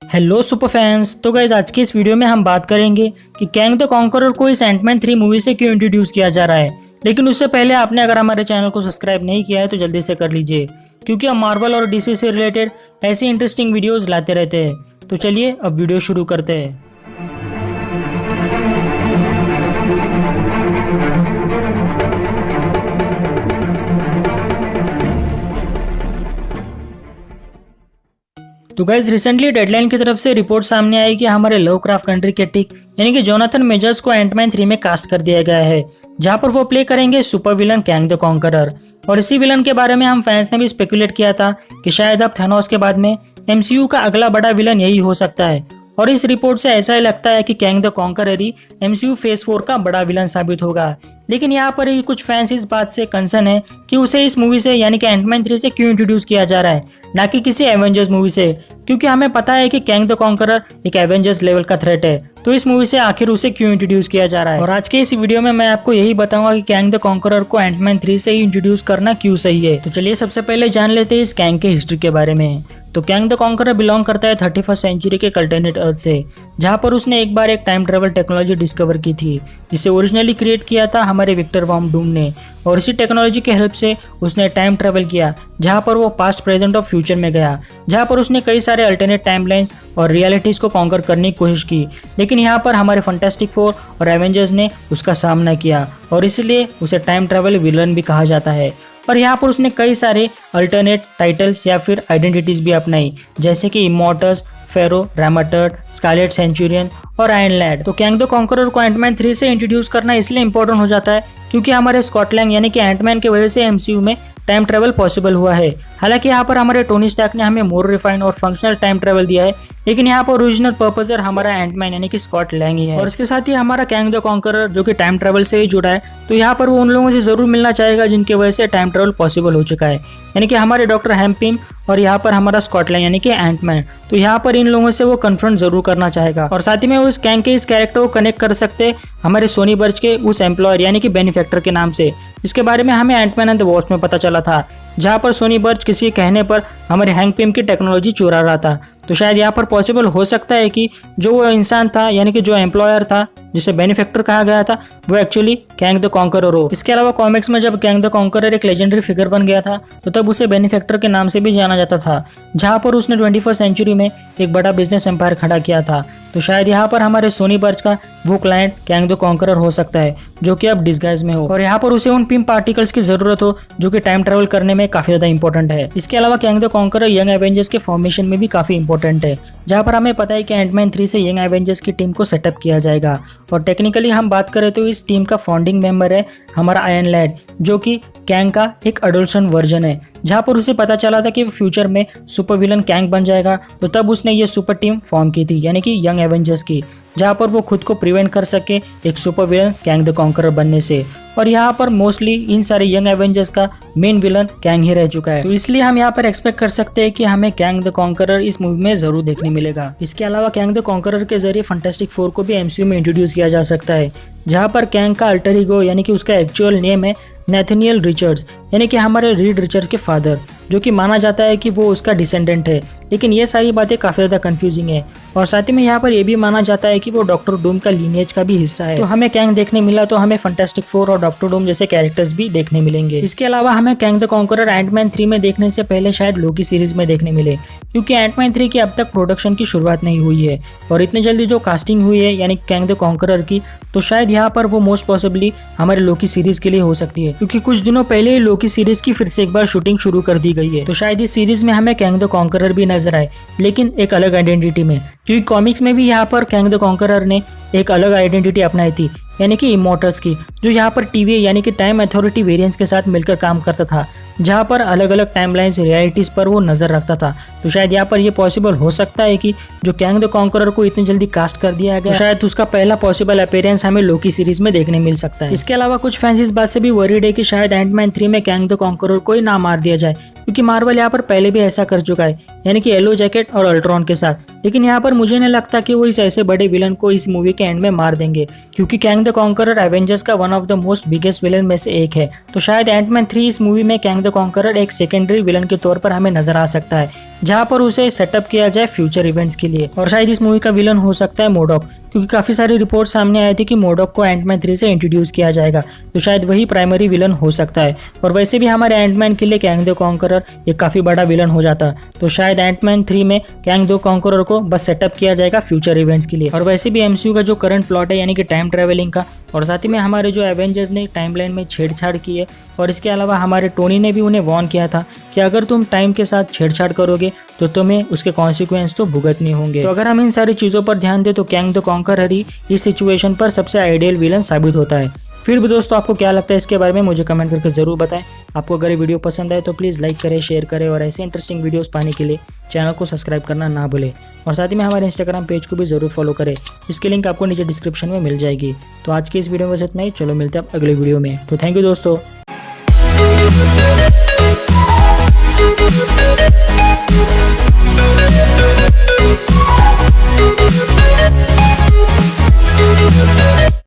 Hello super fans. तो guys आज की इस वीडियो में हम बात करेंगे कि कैंग द कॉन्करर को इस एंटमैन 3 मूवी से क्यों इंट्रोड्यूस किया जा रहा है। लेकिन उससे पहले आपने अगर हमारे चैनल को सब्सक्राइब नहीं किया है तो जल्दी से कर लीजिए, क्योंकि हम मार्वल और डीसी से रिलेटेड ऐसी इंटरेस्टिंग वीडियोस लाते रहते हैं। तो चलिए अब वीडियो शुरू करते हैं। तो गाइज रिसेंटली डेडलाइन की तरफ से रिपोर्ट सामने आई कि हमारे लवक्राफ्ट कंट्री के टिक यानी कि जोनाथन मेजर्स को एंटमैन 3 में कास्ट कर दिया गया है, जहां पर वो प्ले करेंगे super villain Kang the conqueror. और इसी विलन के बारे में हम फैंस ने भी स्पेकुलेट किया था कि शायद अब थैनोस के बाद में एमसीयू का अगला बड़ा विलन यही हो सकता है। और इस रिपोर्ट से ऐसा ही लगता है कि Kang the conqueror he MCU phase 4 का बड़ा विलन साबित होगा। लेकिन यहाँ पर ही कुछ फैंस इस बात से कंसर्न है कि उसे इस मूवी से यानी कि एंटमैन 3 से क्यों इंट्रोड्यूस किया जा रहा है, ना कि किसी एवेंजर्स मूवी से, क्योंकि हमें पता है कि कैंग द कॉन्करर एक एवेंजर्स लेवल का थ्रेट है। तो इस मूवी से आखिर उसे क्यों इंट्रोड्यूस किया जा रहा है। और आज के इस वीडियो में मैं आपको यही बताऊंगा कि कैंग द कॉन्करर को एंटमैन 3 से ही इंट्रोड्यूस करना क्यों सही है। तो चलिए सबसे पहले जान लेते हैं इस कैंग के हिस्ट्री के बारे में। तो कैंग द कॉन्करर बिलोंग करता है 31st सेंचुरी के अल्टरनेट अर्थ से, जहां पर उसने एक बार एक टाइम ट्रेवल टेक्नोलॉजी डिस्कवर की थी, जिसे ओरिजिनली क्रिएट किया था हमारे विक्टर वॉन डूम ने। और इसी टेक्नोलॉजी के हेल्प से उसने टाइम ट्रेवल किया, जहां पर वो पास्ट, प्रेजेंट और फ्यूचर में गया, जहां पर उसने कई सारे अल्टरनेट टाइमलाइंस और रियलिटीज को कॉन्कर करने की कोशिश की। लेकिन यहाँ पर हमारे फैंटास्टिक फोर और एवेंजर्स ने उसका सामना किया, और इसलिए उसे टाइम ट्रेवल विलन भी कहा जाता है। और यहाँ पर उसने कई सारे अल्टरनेट टाइटल्स या फिर आइडेंटिटीज भी अपनाई, जैसे कि इमॉर्टस, फेरो, रैमाटर्ड, स्कारलेट सेंचुरियन और आयरन लैड। तो कैंग द कॉन्करर को एंटमैन 3 से इंट्रोड्यूस करना इसलिए इंपॉर्टेंट हो जाता है क्योंकि हमारे स्कॉट लैंग यानी कि एंटमैन की वजह से एमसीयू में टाइम ट्रेवल पॉसिबल हुआ है। हालांकि यहाँ पर हमारे टोनी स्टार्क ने हमें मोर रिफाइंड और फंक्शनल टाइम ट्रेवल दिया है, लेकिन यहाँ पर ओरिजिनल पर्पजर हमारा एंटमैन यानी कि स्कॉट लैंग ही है। और इसके साथ ही हमारा कैंग द कॉन्करर जो कि टाइम ट्रेवल से ही जुड़ा है, तो यहाँ पर वो उन लोगों से जरूर मिलना चाहेगा जिनकी वजह से टाइम ट्रेवल पॉसिबल हो चुका है, यानी कि हमारे डॉक्टर हैंक पिम और यहाँ पर हमारा स्कॉट लैंग यानी कि एंटमैन। तो यहाँ पर इन लोगों से वो कन्फ्रंट जरूर करना चाहेगा। और साथ ही में वो इस कैंग के इस कैरेक्टर को कनेक्ट कर सकते हमारे सोनी बर्च के उस एम्प्लॉयर यानी कि बेनिफैक्टर के नाम से, जिसके बारे में हमें एंटमैन एंड द वॉस्प में पता चला था, जहां पर सोनी बर्च किसी कहने पर हमारे हैंक पिम की टेक्नोलॉजी चुरा रहा था। तो शायद यहाँ पर पॉसिबल हो सकता है कि जो वो इंसान था यानी कि जो एम्प्लॉयर था जिसे बेनिफैक्टर कहा गया था, वो एक्चुअली कैंग द कॉन्करर हो। इसके अलावा कॉमिक्स में जब कैंग द कॉन्करर एक लेजेंडरी फिगर बन गया था, तो तब उसे बेनिफैक्टर के नाम से भी जाना जाता था, जहां पर उसने 21st सेंचुरी में एक बड़ा बिजनेस एम्पायर खड़ा किया था। तो शायद यहाँ पर हमारे सोनी बर्च का वो क्लाइंट कैंग द कॉन्करर हो सकता है, जो कि अब डिस्गाइज में हो, और यहाँ पर उसे उन पिम पार्टिकल्स की जरूरत हो जो कि टाइम ट्रेवल करने में काफी ज्यादा इंपॉर्टेंट है। इसके अलावा Kang the conqueror young Avengers के फॉर्मेशन में भी काफी इंपॉर्टेंट है, जहाँ पर हमें पता है कि एंटमैन 3 से यंग एवेंजर्स की टीम को सेटअप किया जाएगा। और टेक्निकली हम बात करें तो इस टीम का फाउंडिंग मेंबर है हमारा आयरन लैड, जो कि कैंग का एक एडोल्शन वर्जन है। जहाँ पर उसे पता चला था कि फ्यूचर में सुपर विलन कैंग बन जाएगा, तो तब उसने ये सुपर टीम फॉर्म की थी यानी कि यंग एवेंजर्स की, जहाँ पर वो खुद को प्रिवेंट कर सके एक super villain Kang the conqueror बनने से। और यहाँ पर मोस्टली इन सारे यंग एवेंजर्स का मेन विलन कैंग ही रह चुका है, तो इसलिए हम यहाँ पर एक्सपेक्ट कर सकते हैं कि हमें कैंग द कॉन्करर इस मूवी में जरूर देखने मिलेगा। इसके अलावा कैंग द कॉन्करर के जरिए फैंटास्टिक फोर को भी एमसीयू में इंट्रोड्यूस किया जा सकता है, जहाँ पर कैंग का अल्टर ईगो यानी कि उसका एक्चुअल नेम है नेथनियल रिचर्ड्स, यानी कि हमारे रीड रिचर्ड्स के फादर, जो कि माना जाता है कि वो उसका डिसेंडेंट है। लेकिन ये सारी बातें काफी ज्यादा कंफ्यूजिंग है। और साथ ही में यहाँ पर यह भी माना जाता है कि वो डॉक्टर डूम का लीनिएज का भी हिस्सा है। तो हमें कैंग देखने मिला तो हमें फैंटास्टिक फोर और डॉक्टर डूम जैसे कैरेक्टर्स भी देखने मिलेंगे। इसके अलावा हमें कैंग द कॉन्करर एंटमैन 3 में देखने से पहले शायद लोकी सीरीज में देखने मिले, क्योंकि एंटमैन 3 की अब तक प्रोडक्शन की शुरुआत नहीं हुई है। और इतनी जल्दी जो कास्टिंग हुई है यानी कैंग द कॉन्करर की, तो शायद यहाँ पर वो मोस्ट पॉसिबली हमारे लोकी सीरीज के लिए हो सकती है, क्योंकि कुछ दिनों पहले ही लोकी सीरीज की फिर से एक बार शूटिंग शुरू कर दी गई है। तो शायद इस सीरीज में हमें कैंग द कॉन्करर भी नजर आए, लेकिन एक अलग आइडेंटिटी में, क्योंकि कॉमिक्स में भी यहाँ पर कैंग द कॉन्करर ने एक अलग आइडेंटिटी अपनाई थी यानी कि इमॉर्टस की, जो यहाँ पर टीवी यानी कि टाइम अथॉरिटी वेरिएंट्स के साथ मिलकर काम करता था, जहाँ पर अलग अलग टाइमलाइंस रियलिटीज पर वो नजर रखता था। तो शायद यहाँ पर ये पॉसिबल हो सकता है कि जो कैंग द कॉन्करर को इतनी जल्दी कास्ट कर दिया गया, तो शायद उसका पहला पॉसिबल अपीयरेंस हमें लोकी सीरीज में देखने मिल सकता है। इसके अलावा कुछ फैंस इस बात से भी वरीड है कि शायद एंटमैन 3 में कैंग द कॉन्करर को ही ना मार दिया जाए, क्योंकि मार्वल यहाँ पर पहले भी ऐसा कर चुका है, यानी कि येलो जैकेट और अल्ट्रॉन के साथ। लेकिन यहाँ पर मुझे नहीं लगता कि वो इस ऐसे बड़े विलन को इस मूवी के एंड में मार देंगे, क्योंकि कैंग द कॉन्करर एवेंजर्स का one of the most biggest villain में से एक है। तो शायद एंटमैन 3 इस मूवी में कैंग द कॉन्करर एक सेकेंडरी विलन के तौर पर हमें नजर आ सकता है, जहां पर उसे सेटअप किया जाए फ्यूचर इवेंट्स के लिए। और शायद इस मूवी का विलन हो सकता है मोडॉक, क्योंकि काफी सारी रिपोर्ट सामने आई थी कि मोडॉक को एंटमैन 3 से इंट्रोड्यूस किया जाएगा, तो शायद वही प्राइमरी विलन हो सकता है। और वैसे भी हमारे एंटमैन के लिए कैंग द कॉन्करर एक काफी बड़ा विलन हो जाता, तो शायद एंटमैन 3 में कैंग द कॉन्करर को बस सेटअप किया जाएगा फ्यूचर इवेंट्स के लिए। और वैसे भी एमसीयू का जो करंट प्लॉट है, यानी कि टाइम ट्रेवलिंग का, और साथ ही में हमारे जो एवेंजर्स ने टाइमलाइन में छेड़छाड़ की है, और इसके अलावा हमारे टोनी ने भी उन्हें वार्न किया था कि अगर तुम टाइम के साथ छेड़छाड़ करोगे तो तुम्हें उसके कॉन्सिक्वेंस तो भुगतने होंगे। तो अगर हम इन सारी चीजों पर ध्यान दें तो कैंग द कॉन्करर ही इस सिचुएशन पर सबसे आइडियल विलन साबित होता है। फिर भी दोस्तों, आपको क्या लगता है इसके बारे में मुझे कमेंट करके जरूर बताएं। आपको अगर ये वीडियो पसंद आए तो प्लीज़ लाइक करें, शेयर करें, और ऐसे इंटरेस्टिंग वीडियोस पाने के लिए चैनल को सब्सक्राइब करना ना भूलें। और साथ ही में हमारे इंस्टाग्राम पेज को भी जरूर फॉलो करें, इसकी लिंक आपको नीचे डिस्क्रिप्शन में मिल जाएगी। तो आज की इस वीडियो में बस इतना ही, चलो मिलते हैं अब अगले वीडियो में। तो थैंक यू दोस्तों।